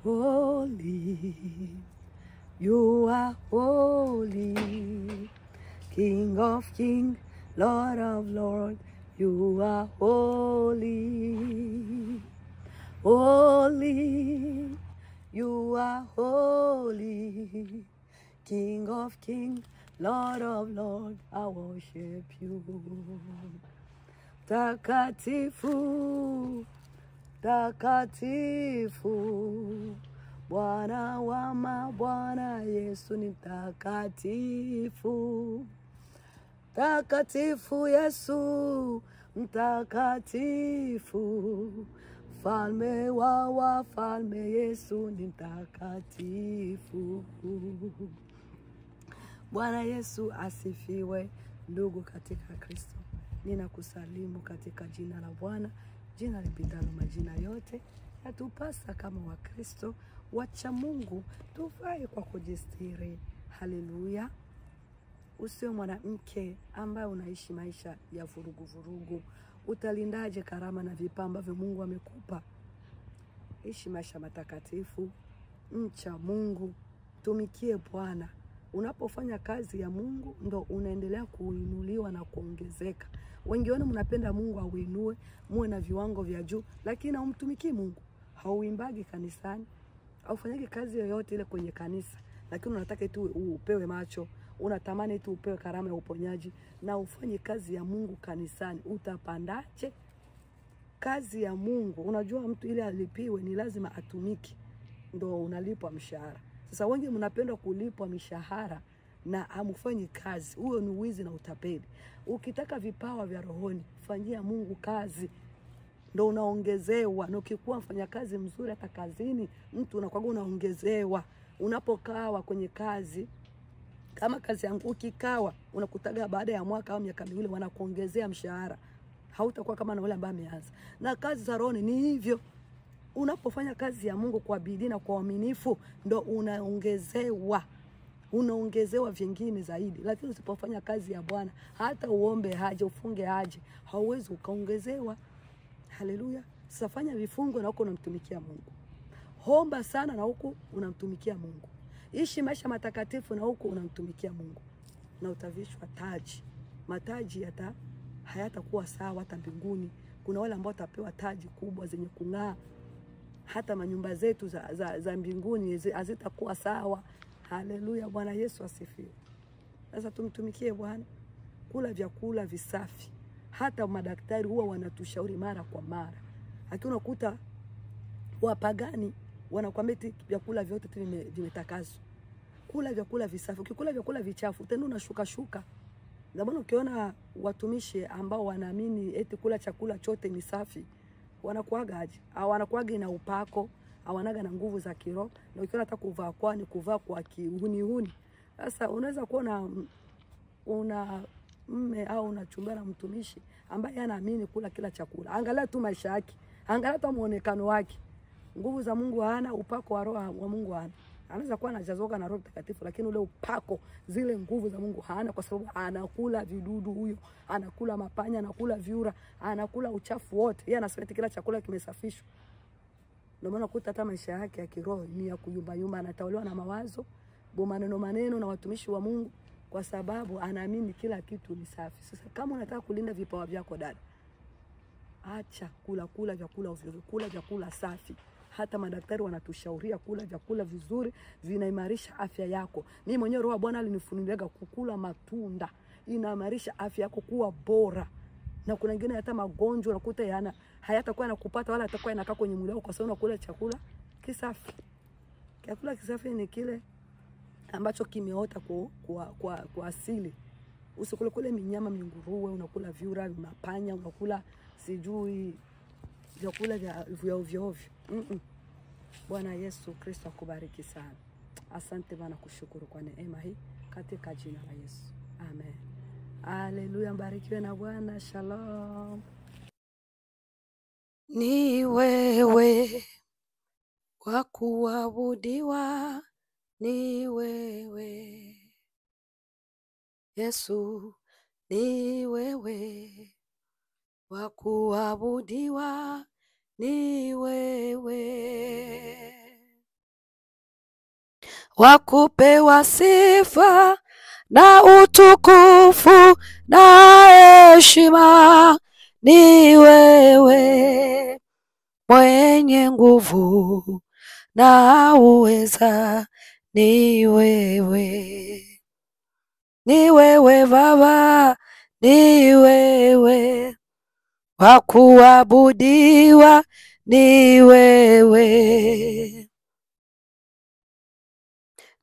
holy. You are holy. King of kings, Lord of lords, you are holy. Holy, you are holy. King of kings, Lord of lords, I worship you. Takatifu, takatifu, Bwana wa mabwana, Yesu ni takatifu. Takatifu Yesu, mtakatifu, Mfalme wa wafalme, Yesu ni mtakatifu. Bwana Yesu asifiwe. Ndugu katika Kristo, ninakusalimu katika jina la Bwana, jina lipitalo majina yote. Yatupasa kama Wakristo wacha Mungu tuvae kwa kujistiri. Haleluya. Usiwe mwanamke ambaye unaishi maisha ya vurugu. Utalindaje karama na vipawa ambavyo Mungu amekupa? Ishi maisha matakatifu, mcha Mungu, tumikie Bwana. Unapofanya kazi ya Mungu ndo unaendelea kuinuliwa na kuongezeka. Wengi wenu mnapenda Mungu auinue, muwe na viwango vya juu, lakini humtumiki Mungu. Hauimbagi kanisani, haufanyagi kazi yoyote ile kwenye kanisa, lakini unataka tu upewe macho, unatamani tu upewe karama ya uponyaji na ufanye kazi ya Mungu kanisani. Utapandaje? Kazi ya Mungu, unajua mtu ile alipiwe ni lazima atumiki ndo unalipwa mshahara. Sasa wengi mnapenda kulipwa mishahara na hamufanyi kazi. Huo ni wizi na utapeli. Ukitaka vipawa vya rohoni, fanyia Mungu kazi, ndo unaongezewa. Na ukikuwa mfanya kazi mzuri hata kazini, mtu unakuwa unaongezewa. Unapokawa kwenye kazi, kama kazi yangu ukikawa, unakutaga baada ya mwaka au miaka miwili wanakuongezea mshahara. Hautakuwa kama na wale ambao ameanza. Na kazi za rohoni ni hivyo. Unapofanya kazi ya Mungu kwa bidii na kwa uaminifu, ndo unaongezewa vingine zaidi. Lakini usipofanya kazi ya Bwana, hata uombe haje, ufunge haje, hauwezi ukaongezewa. Haleluya. Sasa fanya vifungo na huko unamtumikia Mungu. Homba sana na huko unamtumikia Mungu. Ishi maisha matakatifu na huko unamtumikia Mungu. Na utavishwa taji. Mataji hayatakuwa sawa hata mbinguni. Kuna wale ambao watapewa taji kubwa zenye kung'aa. Hata manyumba zetu za mbinguni hazitakuwa sawa. Haleluya. Bwana Yesu asifiwe. Sasa tumtumikie Bwana. Kula vyakula visafi. Hata madaktari huwa wanatushauri mara kwa mara. Lakini unakuta wapagani wanakuambia vyakula vyote vimetakaswa. Kula vyakula visafi. Ukikula vyakula vichafu tena unashuka. Zamani ukiona watumishi ambao wanaamini eti kula chakula chote ni safi, wanakuaga aje? Wanakuaga na upako, hawanaga na nguvu za kiroho. Na ukiona hata kuvaa kwa kihuni. Sasa unaweza kuona una mme au unachumbana na mtumishi ambaye anaamini kula kila chakula. Angalia tu maisha yake, angalia tu muonekano wake. Nguvu za Mungu hana, upako wa roho wa Mungu hana. Anaweza kuwa anajazoka na Roho Mtakatifu, lakini ule upako, zile nguvu za Mungu hana, kwa sababu anakula vidudu huyo, anakula mapanya, anakula viura, anakula uchafu wote. Yeye anasema kila chakula kimesafishwa. Ndio maana kuta hata maisha yake ya kiroho ni ya kuyumba, anatawaliwa na mawazo, maneno na watumishi wa Mungu, kwa sababu anaamini kila kitu ni safi. Sasa kama unataka kulinda vipawa vyako dada, acha kula vyakula ovyo, kula vyakula safi. Hata madaktari wanatushauria kula vyakula vizuri, vinaimarisha afya yako. Mimi mwenyewe Roho wa Bwana alinifunulia kukula matunda, inaimarisha afya yako kuwa bora. Na kuna wengine hata magonjwa unakuta hayatakuwa yanakupata wala hatakuwa yanakaa kwenye mwili wako, kwa sababu unakula chakula kisafi. Chakula kisafi ni kile ambacho kimeota kwa asili. Usikule kule minyama, minguruwe, unakula viura, mapanya, unakula sijui vyakula vya ovyo. Bwana Yesu Kristo akubariki sana. Asante Bwana, kushukuru kwa neema hii katika jina la Yesu. Amen. Haleluya, mbarikiwe na Bwana. Shalom. Ni wewe wa kuabudiwa, ni wewe Yesu, ni wewe wa kuabudiwa, ni wewe. wa kupewa sifa na utukufu na heshima. Ni wewe mwenye nguvu na uweza, ni wewe. Ni wewe Baba, ni wewe wa kuabudiwa, ni wewe.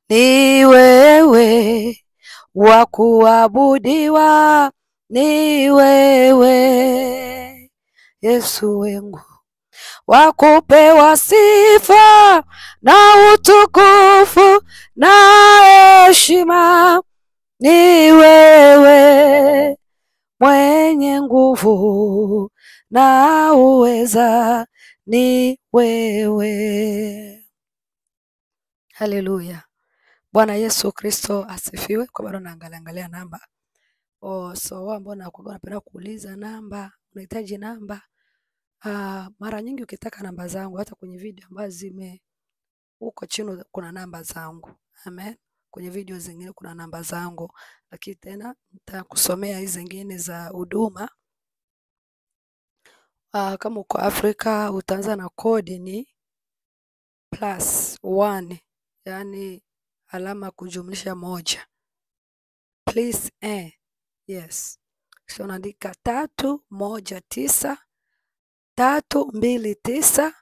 Ni wewe wa kuabudiwa, ni wewe. Yesu wangu, wa kupewa sifa na utukufu na heshima. Ni wewe mwenye nguvu na uweza, ni wewe. Haleluya. Bwana Yesu Kristo asifiwe. Kwa bado naangalia namba. So ambao napenda kuuliza namba, unahitaji namba. Mara nyingi ukitaka namba zangu, hata kwenye video ambazo huko chini kuna namba zangu. Amen. Kwenye video zingine kuna namba zangu, lakini tena nitakusomea hizi zingine za huduma. Kama uko Afrika utaanza na kodi ni +1, yani alama kujumlisha 1. Please yes. So unaandika 319 329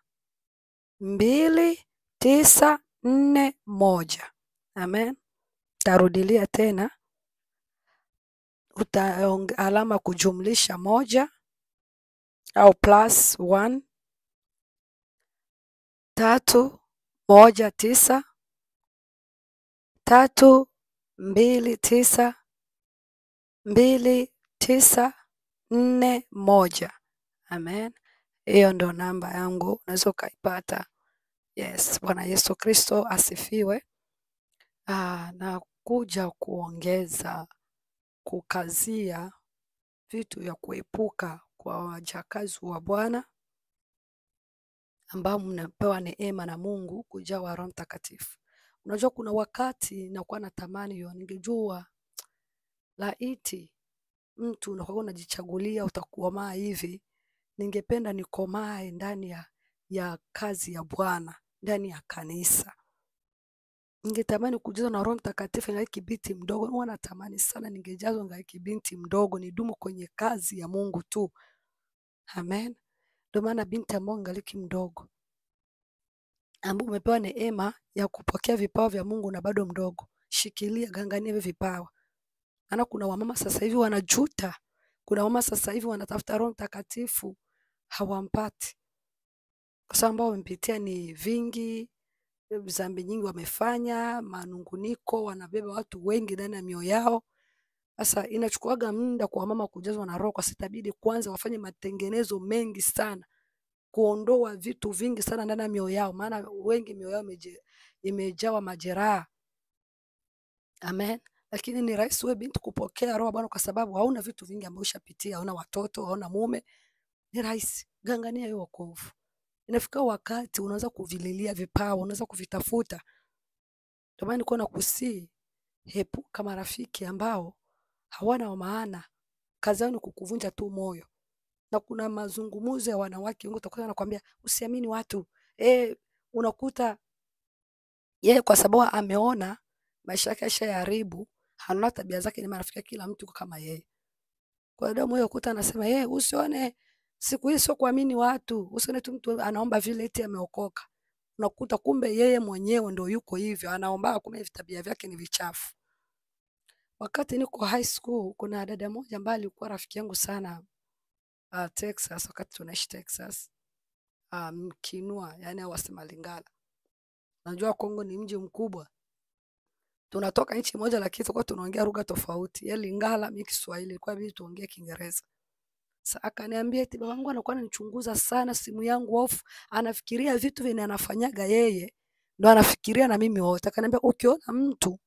2941. Amen. Tarudilia tena, alama kujumlisha 1 au +1 319 329 2941. Amen. Hiyo ndo namba yangu, unaweza ukaipata. Yes, Bwana Yesu Kristo asifiwe. Na kuja kuongeza, kukazia vitu vya kuepuka kwa wajakazi wa Bwana ambao mnapewa neema na Mungu kujawa Roho Mtakatifu. Unajua kuna wakati nakuwa natamani hiyo, ningejua laiti mtu unakuwa unajichagulia utakuwa hivi, ningependa nikomae ndani ya kazi ya Bwana, ndani ya kanisa. Ningetamani kujazwa na Roho Mtakatifu na kibinti mdogo. Huwa natamani sana ningejazwa na kibinti mdogo, nidumu kwenye kazi ya Mungu tu. Amen. Ndio maana binti ambao ngaliki mdogo, ambao umepewa neema ya kupokea vipawa vya Mungu na bado mdogo, shikilia, gangania hivi vipawa. Maana kuna wamama sasa hivi wanajuta. Kuna wamama sasa hivi wanatafuta Roho Mtakatifu hawampati. Kwa sababu ambao wamepitia ni vingi, dhambi nyingi wamefanya, manunguniko, wanabeba watu wengi ndani ya mioyo yao. Sasa inachukuaga muda kwa mama kujazwa na Roho, kwa sitabidi kwanza wafanye matengenezo mengi sana, kuondoa vitu vingi sana ndani ya mioyo yao, maana wengi mioyo yao imejawa majeraha. Amen. Lakini ni rahisi wewe binti kupokea Roho Bwana kwa sababu hauna vitu vingi ambavyo ushapitia, hauna watoto, hauna mume. Ni rahisi, gangania hiyo wokovu. Inafika wakati unaanza kuvililia vipawa, unaanza kuvitafuta. Ndio maana niko nakusii, hepuka marafiki ambao hawana maana. Kazi yao ni kukuvunja tu moyo. Na kuna mazungumzo ya wanawake wengi utakuta anakuambia usiamini watu. Unakuta yeye kwa sababu ameona maisha yake yashaharibu, hana tabia zake, ni marafiki kila mtu kama yeye. Kwa hiyo moyo ukuta anasema usione siku hii sio kuamini watu, usione tu mtu anaomba vile eti ameokoka. Unakuta kumbe yeye mwenyewe ndio yuko hivyo, anaomba kumbe tabia vyake ni vichafu. Wakati niko high school, kuna dada moja ambaye alikuwa rafiki yangu sana Texas, wakati tunaishi Texas. Kinua, yani wasema Lingala. Najua Kongo ni mji mkubwa. Tunatoka nchi moja lakini tulikuwa tunaongea lugha tofauti. Yeye Lingala, mimi Kiswahili, kwa hivyo tuongea Kiingereza. Sasa akaniambia eti babangu anakuwa ananichunguza sana, simu yangu off, anafikiria vitu vile anafanyaga yeye, ndio anafikiria na mimi wote. Akaniambia ukiona mtu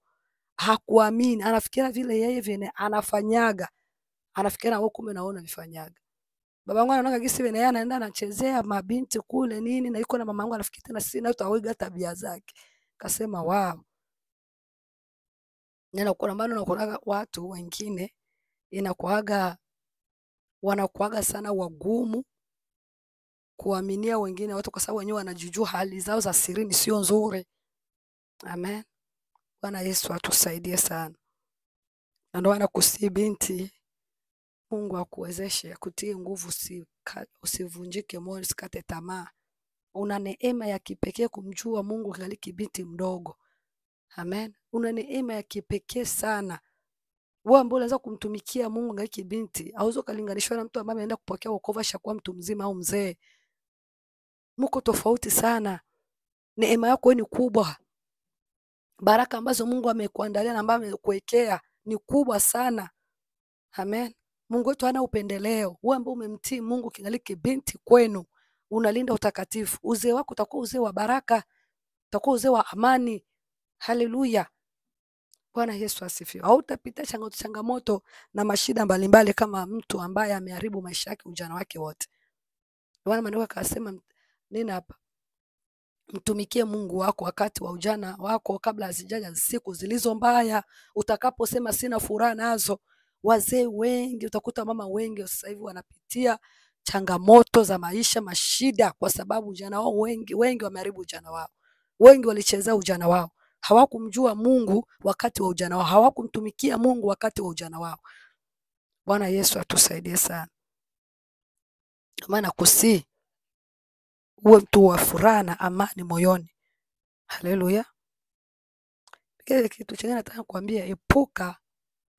hakuamini, anafikiria vile yeye vile anafanyaga, anafikiria na wewe kumbe naona vifanyaga. Babangu anaona gisi vile yeye anaenda anachezea mabinti kule nini, na yuko na mamangu anafikiria tena sisi na tutawaiga tabia zake. Akasema wow. Neno kuna maana unakuaga watu wengine inakuaga wanakuaga sana wagumu kuaminia wengine watu, kwa sababu wenyewe wanajijua hali zao za sirini sio nzuri. Amen. Bwana Yesu atusaidie sana. Na ndio anakusii binti, Mungu akuwezeshe, akutie nguvu, usivunjike moyo, usikate tamaa. Una neema ya kipekee kumjua Mungu kali kibinti mdogo. Amen. Una neema ya kipekee sana. Wewe ambaye unaweza kumtumikia Mungu kali kibinti, hauwezi kulinganishwa na mtu ambaye ameenda kupokea wokovu ashakuwa mtu mzima au mzee. Mko tofauti sana. Neema yako ni kubwa. Baraka ambazo Mungu amekuandalia na ambazo amekuwekea ni kubwa sana. Amen. Mungu wetu hana upendeleo. Wewe ambaye umemtii Mungu kingali kibinti kwenu, unalinda utakatifu. Uzee wako utakuwa uzee wa baraka, utakuwa uzee wa amani. Haleluya. Bwana Yesu asifiwe. Hautapita changamoto na mashida mbalimbali kama mtu ambaye ameharibu maisha yake ujana wake wote. Bwana Maandiko akasema nini hapa? Mtumikie Mungu wako wakati wa ujana wako kabla hazijaja siku zilizo mbaya. Utakaposema sina furaha nazo, wazee wengi utakuta mama wengi sasa hivi wanapitia changamoto za maisha, mashida, kwa sababu ujana wao wengi wameharibu ujana wao. Wengi walichezea ujana wao. Hawakumjua Mungu wakati wa ujana wao. Hawakumtumikia Mungu wakati wa ujana wao. Bwana Yesu atusaidie sana. Maana kusii uwe mtu wa furaha na amani moyoni. Haleluya. Kile kitu chingine nataka kuambia, epuka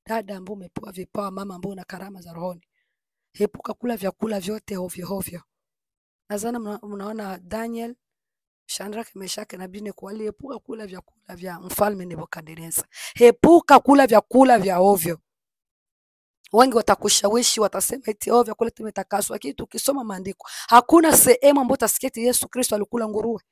dada ambao umepewa vipawa, mama ambao una karama za rohoni. Epuka kula vyakula vyote ovyo ovyo. Nadhani mnaona Daniel, Shadraka, Meshaki na Abednego waliepuka kula vyakula vya mfalme Nebukadneza. Epuka kula vyakula vya ovyo. Wengi watakushawishi, watasema eti vyakula tumetakaswa, lakini tukisoma maandiko hakuna sehemu ambayo utasikia eti Yesu Kristo alikula nguruwe.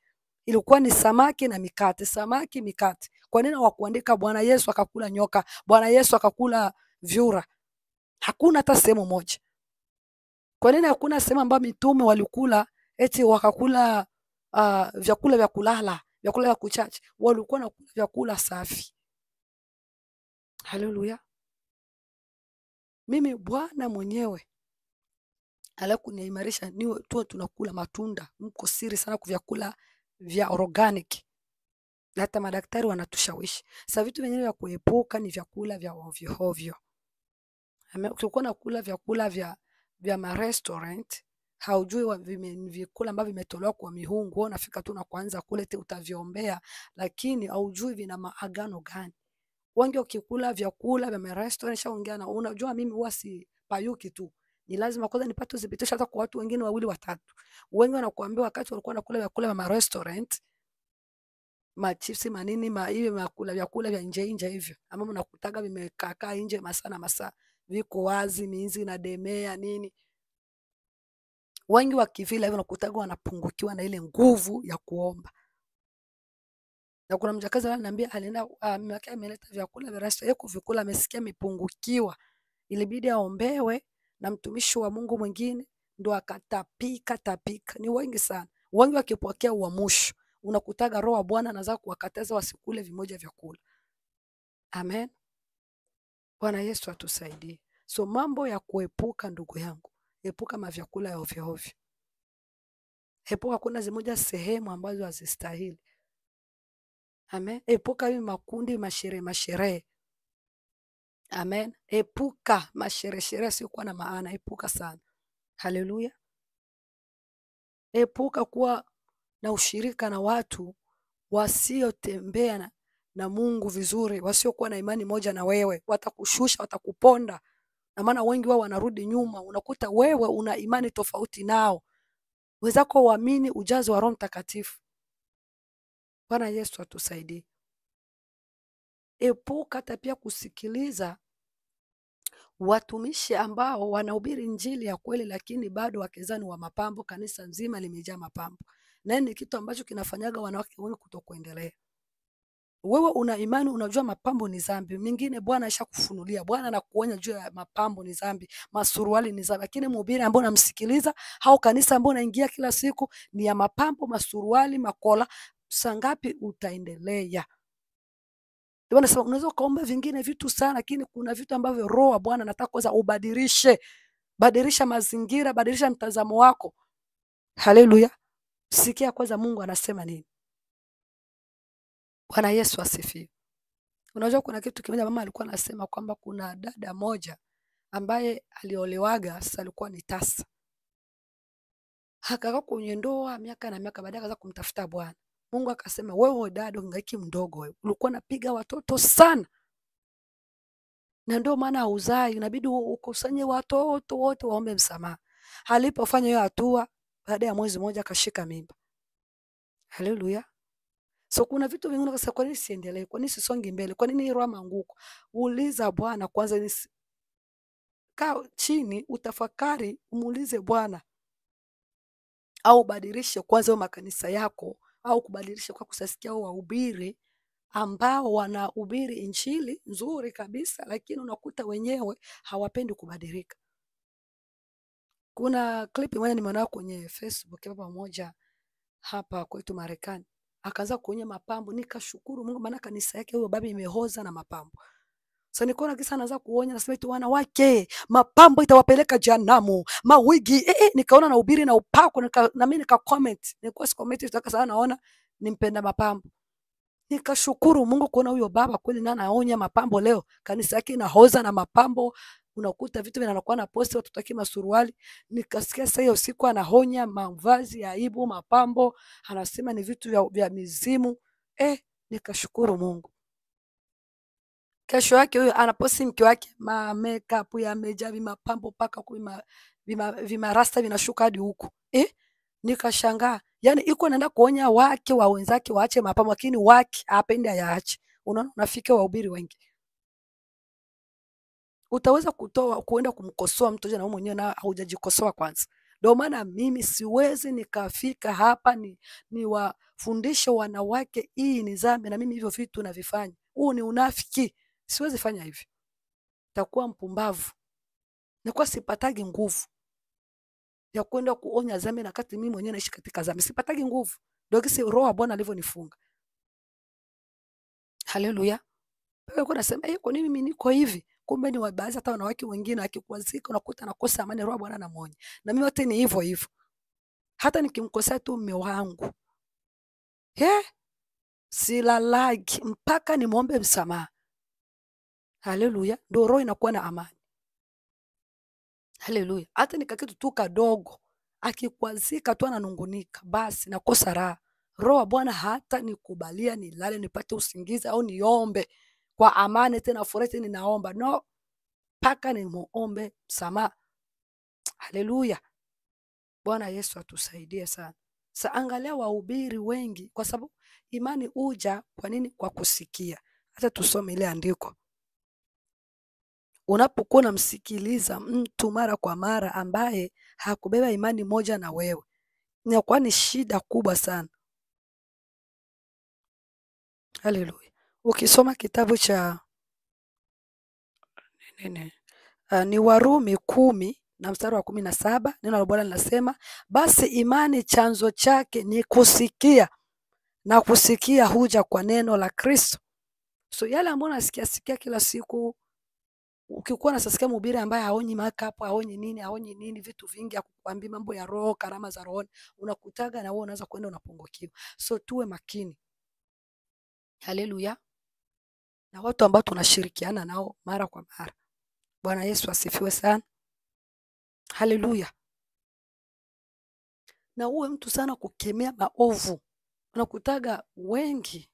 Ilikuwa ni samaki na mikate, samaki mikate. Kwa nini hawakuandika Bwana Yesu akakula nyoka, Bwana Yesu akakula vyura? Hakuna hata sehemu moja. Kwa nini hakuna sehemu ambayo mitume walikula eti wakakula vyakula vya kulala, vyakula vya kuchache? Walikuwa na vyakula safi. Haleluya. Mimi Bwana mwenyewe alakuniimarisha niwe tu tunakula matunda. Mko siri sana kwa vyakula vya organic. Na hata madaktari wanatushawishi. Sasa vitu vyenyewe vya kuepuka ni vyakula vya ovyo ovyo. Ukikuwa nakula vyakula vya ma restaurant, haujui vyakula ambavyo vimetolewa kwa mihungu, unafika tu na kuanza kula eti utaviombea, lakini haujui vina maagano gani. Wengi ukikula vyakula vya ma restaurant, shaongea na unajua mimi huwa si payuki tu. Ni lazima kwanza nipate udhibitisho hata kwa watu wengine wawili watatu. Wengi wanakuambia wakati walikuwa wanakula vyakula vya ma restaurant, machipsi manini hivi vyakula vya nje hivyo, ambao mnakutaga vimekaa nje masaa viko wazi, miinzi na demea nini. Wengi wakivila hivyo nakutaga wanapungukiwa na ile nguvu ya kuomba. Na kuna mjakazi ananiambia alienda ameleta vyakula vya rasta yako vikula, amesikia mipungukiwa, ilibidi aombewe na mtumishi wa Mungu mwingine ndo akatapika. Ni wengi sana. Wengi wakipokea uamusho unakutaga roho wa Bwana anaanza kuwakataza wasikule vimoja vyakula. Amen. Bwana Yesu atusaidie. So mambo ya kuepuka, ndugu yangu, epuka mavyakula ya ovyo ovyo. Epuka kuna zimoja sehemu ambazo hazistahili. Amen. Epuka hivi makundi masherehe. Amen. Epuka masherehe sio kwa na maana, epuka sana. Haleluya. Epuka kuwa na ushirika na watu wasiotembea na Mungu vizuri, wasiokuwa na imani moja na wewe. Watakushusha, watakuponda. Na maana wengi wao wanarudi nyuma, unakuta wewe una imani tofauti nao. Wezako waamini ujazo wa Roho Mtakatifu. Bwana Yesu atusaidie. Epuka hata pia kusikiliza watumishi ambao wanahubiri injili ya kweli lakini bado wakezani wa mapambo, kanisa nzima limejaa mapambo. Na ni kitu ambacho kinafanyaga wanawake wengi kutokuendelea. Wewe una imani, unajua mapambo ni dhambi. Mingine Bwana ashakufunulia. Bwana anakuonya juu ya mapambo ni dhambi, masuruali ni dhambi. Lakini mhubiri ambao unamsikiliza au kanisa ambao unaingia kila siku ni ya mapambo, masuruali, makola, sangapi utaendelea? Ndio nasema unaweza ukaomba vingine vitu sana, lakini kuna vitu ambavyo Roho wa Bwana anataka kwanza ubadilishe. Badilisha mazingira, badilisha mtazamo wako. Haleluya. Sikia kwanza Mungu anasema nini. Bwana Yesu asifiwe. Unajua kuna kitu kimoja mama alikuwa anasema kwamba kuna dada moja ambaye aliolewaga, sasa alikuwa ni tasa. Akakaa kwenye ndoa miaka na miaka, baadaye akaanza kumtafuta Bwana. Mungu akasema, wewe dada ungaiki mdogo wewe. Ulikuwa unapiga watoto sana. Na ndio maana hauzai, inabidi ukusanye watoto wote waombe msamaha. Alipofanya hiyo hatua, baada ya mwezi mmoja akashika mimba. Haleluya. So kuna vitu vingine kwa sababu, kwa nini siendelee? Kwa nini sisongi mbele? Kwa nini roho manguko? Uliza Bwana kwanza, kaa chini utafakari, umuulize Bwana. Au badilishe kwanza makanisa yako, au kubadilisha kwa kusasikia wahubiri ambao wanahubiri injili nzuri kabisa, lakini unakuta wenyewe hawapendi kubadilika. Kuna clip moja nimeona kwenye Facebook hapa moja hapa kwetu Marekani. Akaanza kuonyesha mapambo, nikashukuru Mungu maana kanisa yake huyo baba imehoza na mapambo. Sasa nikaona kisa anaanza kuonya, nasema eti wanawake mapambo itawapeleka jehanamu, mawigi nikaona na ubiri na upako, na mimi nika comment, nilikuwa si comment tutaka sana, naona nimpenda mapambo. Nikashukuru Mungu kuona huyo baba kweli na anaonya mapambo leo. Kanisa yake inahoza na mapambo. Unakuta vitu vinakuwa na posti watu tutaki masuruali. Nikasikia sasa hiyo siku anahonya mavazi ya aibu, mapambo, anasema ni vitu vya mizimu. Nikashukuru Mungu. Kesho yake huyo anaposti mke wake makeup yamejaa vimapambo paka vimarasta vinashuka hadi huko. Nikashangaa. Yaani iko naenda kuonya wake wa wenzake waache mapambo, lakini wake hapendi ayaache. Unaona, unafika wahubiri wengi. Utaweza kuenda kumkosoa mtu na wewe mwenyewe na haujajikosoa kwanza. Ndio maana mimi siwezi nikafika hapa ni wafundishe wanawake hii ni dhambi na mimi hivyo vitu navifanya. Huu ni unafiki. Siwezi fanya hivi. Takuwa mpumbavu. Nakuwa sipatagi nguvu ya kwenda kuonya dhambi na kati mimi mwenyewe naishi katika dhambi. Sipatagi nguvu. Ndio kisi Roho wa Bwana alivyonifunga. Haleluya. Wewe unasema kwa nini mimi niko hivi? Kumbe ni baadhi hata wanawake wengine akikwazika unakuta nakosa amani, Roho wa Bwana anamuonya. Na mimi wote ni hivyo hivyo. Hata nikimkosea tu mume wangu. Silalagi mpaka nimuombe msamaha. Haleluya. Ndio roho inakuwa na amani. Haleluya. Hata nikakitu tu kadogo akikwazika tu ananungunika, basi nakosa raha. Roho wa Bwana hata nikubalia nilale nipate usingizi au niombe kwa amani tena furaha ninaomba. No. Paka nimuombe msamaha. Haleluya. Bwana Yesu atusaidie sana. Angalia wahubiri wengi kwa sababu imani uja kwa nini? Kwa kusikia. Hata tusome ile andiko. Unapokuwa unamsikiliza mtu mara kwa mara ambaye hakubeba imani moja na wewe, inakuwa ni shida kubwa sana. Haleluya. Ukisoma kitabu cha ni Warumi 10 na mstari wa 17, neno la Bwana linasema, basi imani chanzo chake ni kusikia, na kusikia huja kwa neno la Kristo. So yale ambayo nasikia kila siku, ukikuwa unasikia mhubiri ambaye haonyi makeup, haonyi nini vitu vingi, akukwambia mambo ya roho, karama za roho, unakutaga na wewe unaanza kwenda unapungukiwa. So tuwe makini. Haleluya. Na watu ambao tunashirikiana nao mara kwa mara. Bwana Yesu asifiwe sana. Haleluya. Na uwe mtu sana kukemea maovu. Unakutaga wengi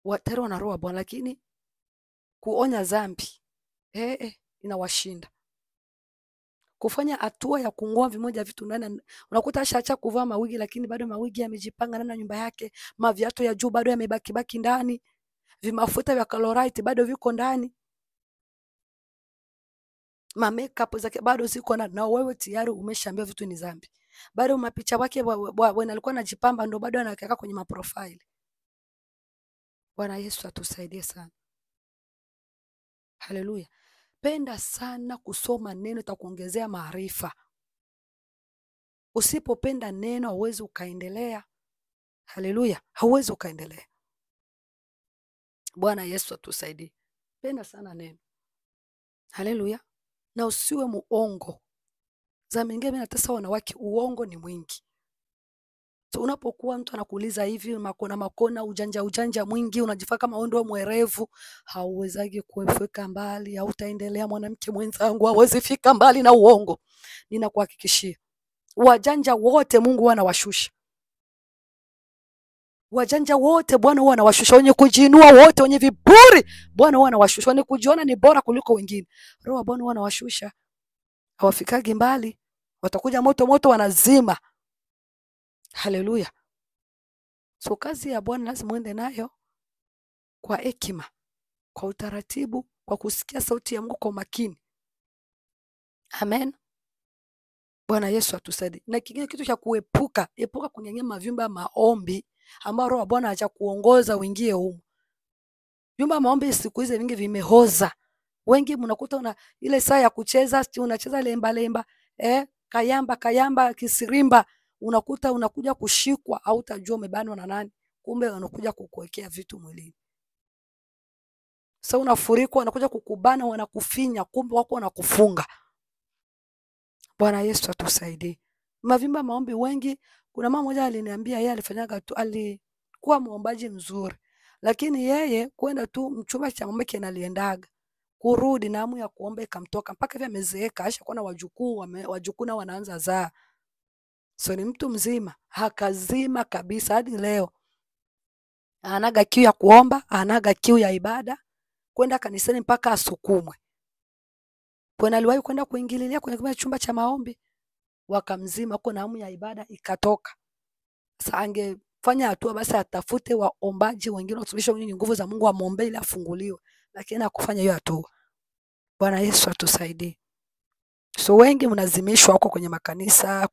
watero na roho Bwana, lakini kuonya dhambi inawashinda. Kufanya hatua ya kungoa vimoja vitu ndani, unakuta ashaacha kuvaa mawigi lakini bado mawigi yamejipanga ndani ya nyumba yake, maviatu ya juu bado yamebaki ndani, vimafuta vya colorite bado viko ndani, makeup zake bado ziko ndani, na wewe tayari umeshaambia vitu ni dhambi. Bado mapicha wake when alikuwa anajipamba ndo bado anaweka kwenye maprofile. Bwana Yesu atusaidie sana. Haleluya. Penda sana kusoma neno, itakuongezea maarifa. Usipopenda neno hauwezi ukaendelea. Haleluya, hauwezi ukaendelea. Bwana Yesu atusaidie. Penda sana neno. Haleluya. Na usiwe muongo. Za mingine mimi natesa wanawake, uongo ni mwingi. So unapokuwa mtu anakuuliza hivi makona ujanja mwingi, unajifanya kama wewe ndio mwerevu, hauwezagi kufika mbali, hautaendelea. Mwanamke mwenzangu hawezi fika mbali na uongo. Ninakuhakikishia. Wajanja wote Mungu huwa anawashusha. Wajanja wote Bwana huwa anawashusha. Wenye kujiinua wote, wenye viburi Bwana huwa anawashusha. Wenye kujiona ni bora kuliko wengine, Roho wa Bwana huwa anawashusha. Hawafikagi mbali. Watakuja moto wanazima. Haleluya. So kazi ya Bwana lazima uende nayo kwa hekima, kwa utaratibu, kwa kusikia sauti ya Mungu kwa makini. Amen. Bwana Yesu atusaidie. Na kingine kitu cha epuka kunyanyema vyumba maombi ambao Roho wa Bwana acha kuongoza uingie humo. Vyumba maombi siku hizi vingi vimehoza. Wengi mnakuta una ile saa ya kucheza, unacheza lemba, kayamba, kisirimba, unakuja kushikwa, hautajua umebanwa na nani. Kumbe wanakuja kukuwekea vitu mwilini. Sasa unafurikwa, wanakuja kukubana, wanakufinya, kumbe wako wanakufunga. Bwana Yesu atusaidie. Mavimba maombi wengi, kuna mama mmoja aliniambia yeye alifanyaga tu, alikuwa muombaji mzuri, lakini yeye kwenda tu mchumba cha maombi kinaliendaga, kurudi na hamu ya kuomba ikamtoka, mpaka hivi amezeeka, ashakuwa na wajukuu na wanaanza zaa. So ni mtu mzima, hakazima kabisa hadi leo. Anaga kiu ya kuomba, anaga kiu ya ibada, kwenda kanisani mpaka asukumwe. Kwa aliwahi kwenda kuingililia kwenye chumba cha maombi, wakamzima, uko na hamu ya ibada ikatoka. Sasa angefanya hatua basi atafute waombaji wengine watumishi wenye nguvu za Mungu amuombe ili afunguliwe, lakini hakufanya hiyo hatua. Bwana Yesu atusaidie. So wengi mnazimishwa huko kwenye makanisa,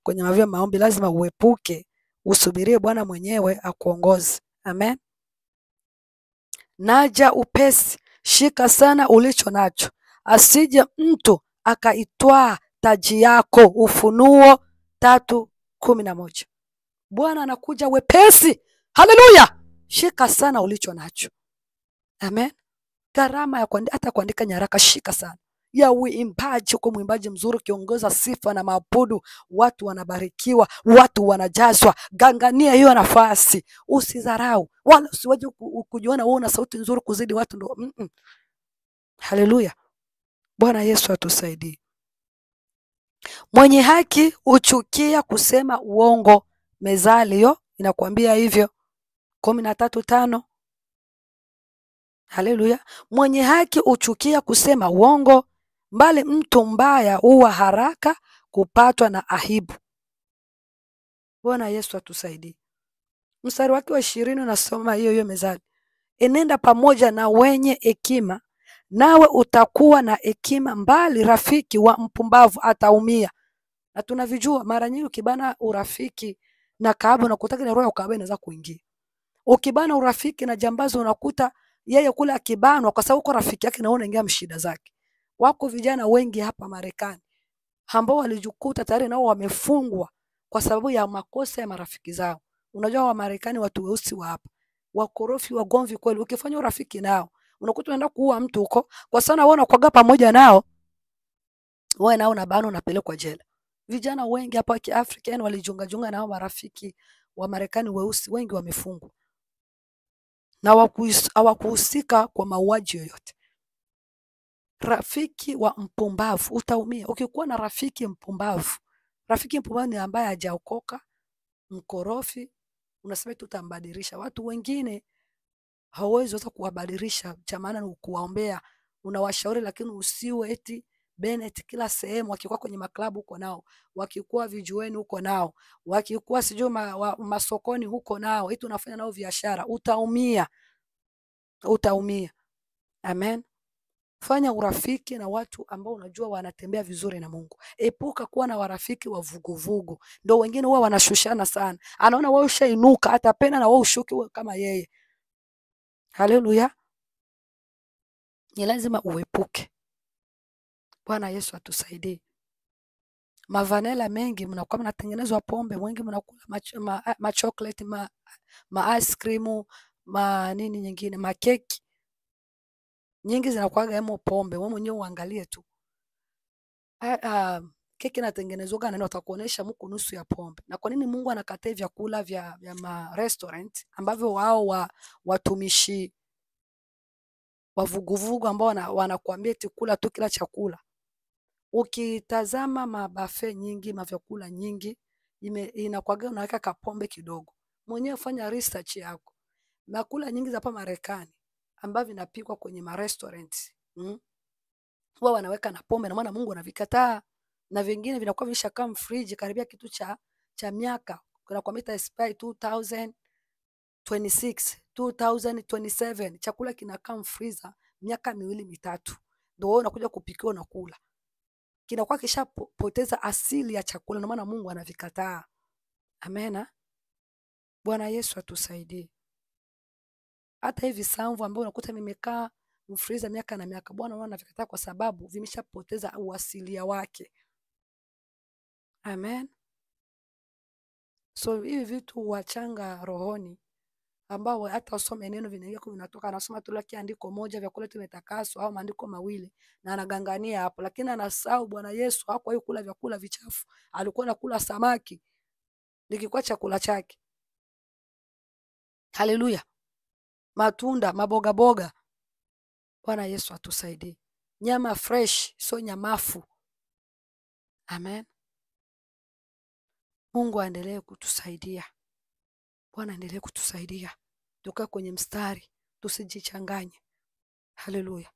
kwenye mavyo maombi, lazima uepuke, usubirie Bwana mwenyewe akuongoze. Amen. Naja upesi, shika sana ulicho nacho, asije mtu akaitwaa taji yako. Ufunuo 3:11. Bwana anakuja wepesi. Haleluya. Shika sana ulicho nacho. Amen. Gharama ya hata kuandika nyaraka, shika sana. Ya uimbaji, uko mwimbaji mzuri, kiongoza sifa na maabudu, watu wanabarikiwa, watu wanajazwa. Gangania hiyo nafasi, usidharau, wala usiwaje kujiona wewe una sauti nzuri kuzidi watu ndo. Haleluya. Bwana Yesu atusaidie. Mwenye haki uchukia kusema uongo. Mezali hiyo inakuambia hivyo, 13:5. Haleluya. Mwenye haki uchukia kusema uongo, bali mtu mbaya huwa haraka kupatwa na aibu. Bwana Yesu atusaidie. Mstari wake wa 20 unasoma hiyo Mezali. Enenda pamoja na wenye hekima, nawe utakuwa na hekima, mbali rafiki wa mpumbavu ataumia. Na tunavijua mara nyingi ukibana urafiki na kahaba, unakuta ile roho ya kahaba inaweza kuingia. Ukibana urafiki na jambazi, unakuta yeye kule akibanwa kwa sababu uko rafiki yake na unaingia mshida zake. Wako vijana wengi hapa Marekani ambao walijikuta tayari nao wamefungwa kwa sababu ya makosa ya marafiki zao. Unajua wa Marekani watu weusi wa hapa, wakorofi, wagomvi kweli. Ukifanya urafiki nao, unakuta unaenda kuua mtu huko kwa sana wewe unakuaga pamoja nao, wewe nao na bano unapelekwa jela. Vijana wengi hapa wa Kiafrika yani walijiunga nao marafiki wa Marekani weusi, wengi wamefungwa na hawakuhusika kwa mauaji yoyote. Rafiki wa mpumbavu utaumia. Ukikuwa na rafiki mpumbavu ni ambaye hajaokoka, mkorofi, unasema tutambadilisha. Watu wengine hawezi weza kuwabadilisha, cha maana ni kuwaombea, unawashauri, lakini usiwe eti Bennett kila sehemu. Wakikuwa kwenye maklabu huko nao, wakikuwa vijueni huko nao, wakikuwa sijui masokoni huko nao, eti unafanya nao biashara, utaumia. Amen. Fanya urafiki na watu ambao unajua wanatembea vizuri na Mungu. Epuka kuwa na warafiki wa vuguvugu. Ndio wengine huwa wanashushana sana. Anaona wewe ushainuka, atapenda na wewe ushuke kama yeye. Haleluya. Ni lazima uepuke. Bwana Yesu atusaidie. Mavanela mengi mnakuwa mnatengenezwa pombe, wengi mnakula chocolate, ice cream, nini nyingine, makeki nyingi zinakuwaga hemo pombe. Wewe mwenyewe uangalie tu. Keki inatengenezwa na watakuonesha mko nusu ya pombe. Na kwa nini Mungu anakataa vyakula vya ma restaurant ambavyo wao watumishi wavuguvugu ambao wanakuambia eti kula tu kila chakula? Ukitazama mabafe nyingi, mavyakula nyingi, inakuwaga unaweka kapombe kidogo. Mwenyewe fanya research yako. Makula nyingi za hapa Marekani ambavyo vinapikwa kwenye ma restaurant, huwa wanaweka na pombe, na maana Mungu anavikataa. Na vingine vinakuwa vishakaa fridge karibia kitu cha miaka, kuna kwa mita expire 2026 2027, chakula kinakaa freezer miaka 2-3, ndio wewe unakuja kupikiwa na kula. Kinakuwa kishapoteza asili ya chakula, na maana Mungu anavikataa. Amena. Bwana Yesu atusaidie. Hata hivi samvu ambao unakuta vimekaa mfreezer miaka na miaka, Bwana anavikataa kwa sababu vimeshapoteza uasilia wake. Amen. So hivi vitu wachanga rohoni ambao hata usome neno vinaingia vinatoka, anasoma tu laki andiko moja vyakula vimetakaswa au maandiko mawili na anagangania hapo, lakini anasahau Bwana Yesu hakuwahi kula vyakula vichafu. Alikuwa anakula samaki, nikikuwa chakula chake. Haleluya. Matunda, maboga boga. Bwana Yesu atusaidie. Nyama fresh, sio nyamafu. Amen. Mungu aendelee kutusaidia. Bwana aendelee kutusaidia. Tukae kwenye mstari, tusijichanganye. Haleluya.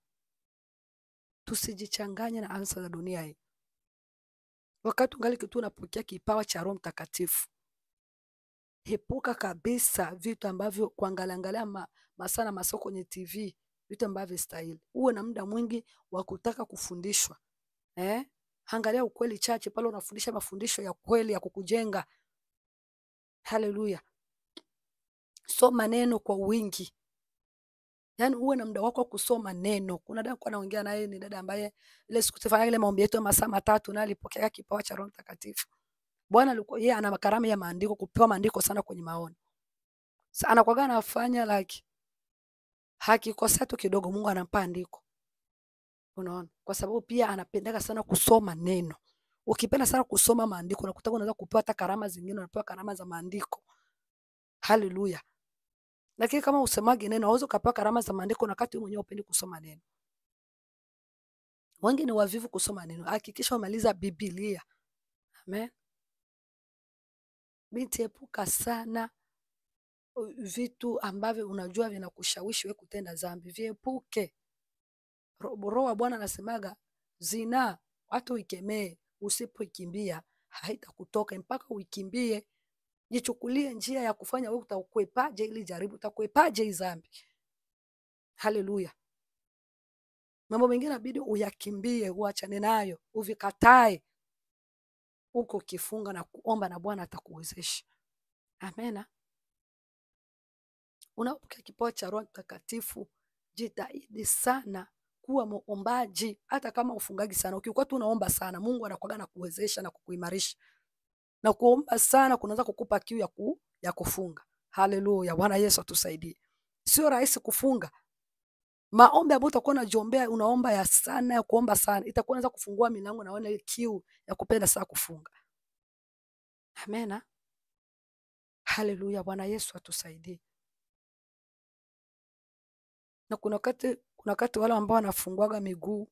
Tusijichanganye na anasa za dunia hii. Wakati ungali kitu unapokea kipawa cha Roho Mtakatifu, epuka kabisa vitu ambavyo kuangalia masana masoko kwenye TV, vitu ambavyo stahili. Uwe na muda mwingi wa kutaka kufundishwa. Angalia ukweli chache pale unafundisha mafundisho ya kweli ya kukujenga. Haleluya. Soma neno kwa wingi. Yaani uwe na muda wako kusoma neno. Kuna dada kwa naongea naye, ni dada ambaye ile siku tufanya ile maombi yetu masaa 3 na alipokea kipawa cha Roho Mtakatifu. Bwana alikuwa yeye ana makarama ya maandiko, kupewa maandiko sana kwenye maono. Sasa anakuwa anafanya like hakikosea tu kidogo, Mungu anampa andiko. Unaona? Kwa sababu pia anapendeka sana kusoma neno. Ukipenda sana kusoma maandiko unakuta unaweza kupewa hata karama zingine, unapewa karama za maandiko. Haleluya. Lakini kama usemage neno, hauwezi kupewa karama za maandiko na wakati wewe mwenyewe upendi kusoma neno. Wengi ni wavivu kusoma neno. Hakikisha umaliza Biblia. Amen. Binti, epuka sana vitu ambavyo unajua vinakushawishi wewe kutenda dhambi. Viepuke. Roho wa Bwana anasemaga zina watu uikemee, usipoikimbia haitakutoka mpaka uikimbie. Jichukulie njia ya kufanya wewe utakwepaje ili jaribu, utakwepaje hii dhambi. Haleluya. Mambo mengine inabidi uyakimbie, uachane nayo, uvikatae. Uko kifunga na kuomba na Bwana atakuwezesha. Amena. Unapokea kipawa cha Roho Mtakatifu, jitahidi sana kuwa muombaji. Hata kama ufungaji sana, ukikuwa tu unaomba sana, Mungu anakuwa na kuwezesha na kukuimarisha. Na kuomba sana kunaanza kukupa kiu ya kufunga. Haleluya. Bwana Yesu atusaidie. Sio rahisi kufunga. Maombi ambayo utakuwa unajiombea, unaomba ya sana, ya kuomba sana, itakuwa inaanza kufungua milango na wewe kiu ya kupenda sana kufunga. Amena. Haleluya. Bwana Yesu atusaidie. Na kuna wakati wale ambao wanafunguaga miguu,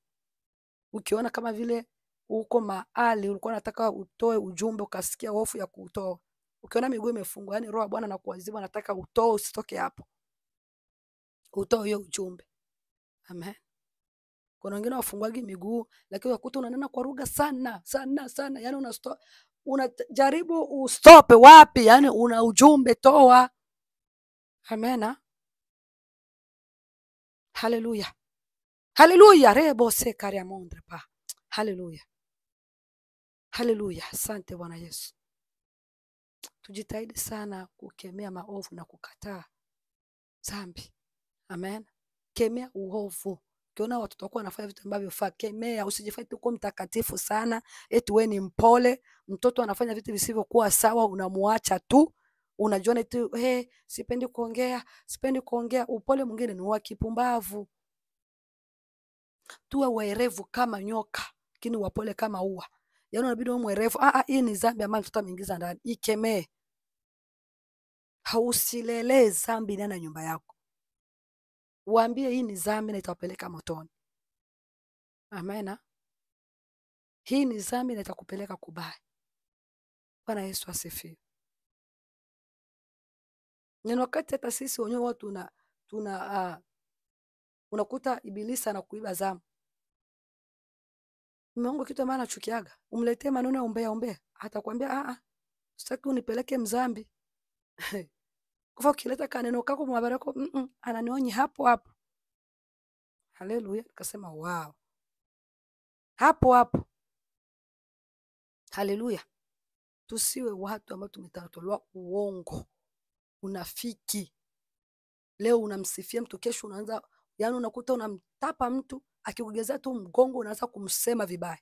ukiona kama vile uko mahali ulikuwa unataka utoe ujumbe ukasikia hofu ya kuutoa, ukiona miguu imefungwa, yani Roho wa Bwana anakuadhibu, anataka utoe, usitoke hapo, utoe hiyo ujumbe. Amen. Kuna wengine wafunguagi miguu lakini unakuta unanena kwa lugha sana sana sana, yani unajaribu ustope wapi, yani una ujumbe toa. Amena. Haleluya. Haleluya. Rebo sekaria mondre pa. Haleluya. Haleluya. Asante Bwana Yesu. Tujitahidi sana kukemea maovu na kukataa dhambi. Amen. Kemea uovu. Ukiona watoto wako wanafanya vitu ambavyo faa, kemea. Usijifanye uko mtakatifu sana, eti wewe ni mpole. Mtoto anafanya vitu visivyokuwa sawa, unamuacha tu. Unajiona tu sipendi kuongea. Upole mwingine ni wa kipumbavu. Tuwe werevu kama nyoka, lakini wapole kama ua. Yaani unabidi uwe mwerevu. Hii ni dhambi ambayo mtoto ameingiza ndani. Ikemee. Hausilelee dhambi ndani ya nyumba yako. Waambie hii ni dhambi na itawapeleka motoni. Amena. Hii ni dhambi na itakupeleka kubaya. Bwana Yesu asifiwe. Ni wakati hata sisi wenyewe watu unakuta ibilisi anakuiba zamu. Mungu kitu maana chukiaga. Umletee maneno ya ombea. Atakwambia sitaki unipeleke mzambi. Kwa ukileta kaneno kako mwabara yako, ananionye hapo hapo. Haleluya. Nikasema wow. Hapo hapo. Haleluya. Tusiwe watu ambao tumetatolewa uongo, unafiki. Leo unamsifia mtu, kesho unaanza, yani unakuta unamtapa mtu, akikugezea tu mgongo unaanza kumsema vibaya.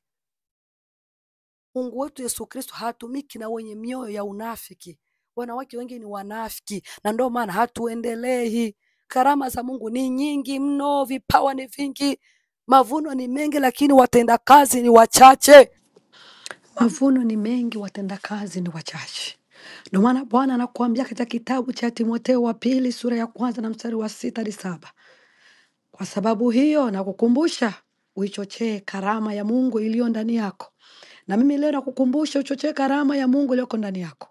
Mungu wetu Yesu Kristo hatumiki na wenye mioyo ya unafiki. Wanawake wengi ni wanafiki, na ndio maana hatuendelei. Karama za Mungu ni nyingi mno, vipawa ni vingi, mavuno ni mengi, lakini watenda kazi ni wachache. Mavuno ni mengi, watenda kazi ni wachache. Ndio maana Bwana anakuambia katika kitabu cha Timotheo wa pili sura ya 1 na mstari wa 6 hadi 7. Kwa sababu hiyo nakukumbusha uichochee karama ya Mungu iliyo ndani yako. Na mimi leo nakukumbusha uchochee karama ya Mungu iliyo ndani yako.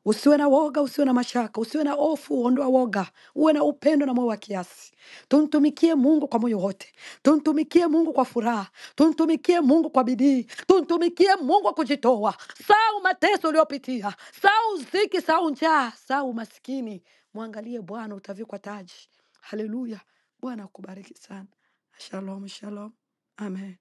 Usiwe na woga, usiwe na mashaka, usiwe na hofu, ondoa woga. Uwe na upendo na moyo wa kiasi. Tumtumikie Mungu kwa moyo wote. Tumtumikie Mungu kwa furaha. Tumtumikie Mungu kwa bidii. Tumtumikie Mungu kwa kujitoa. Sahau mateso uliyopitia. Sahau dhiki, sahau njaa, sahau maskini. Muangalie Bwana, utavikwa taji. Haleluya. Bwana akubariki sana. Shalom, shalom. Amen.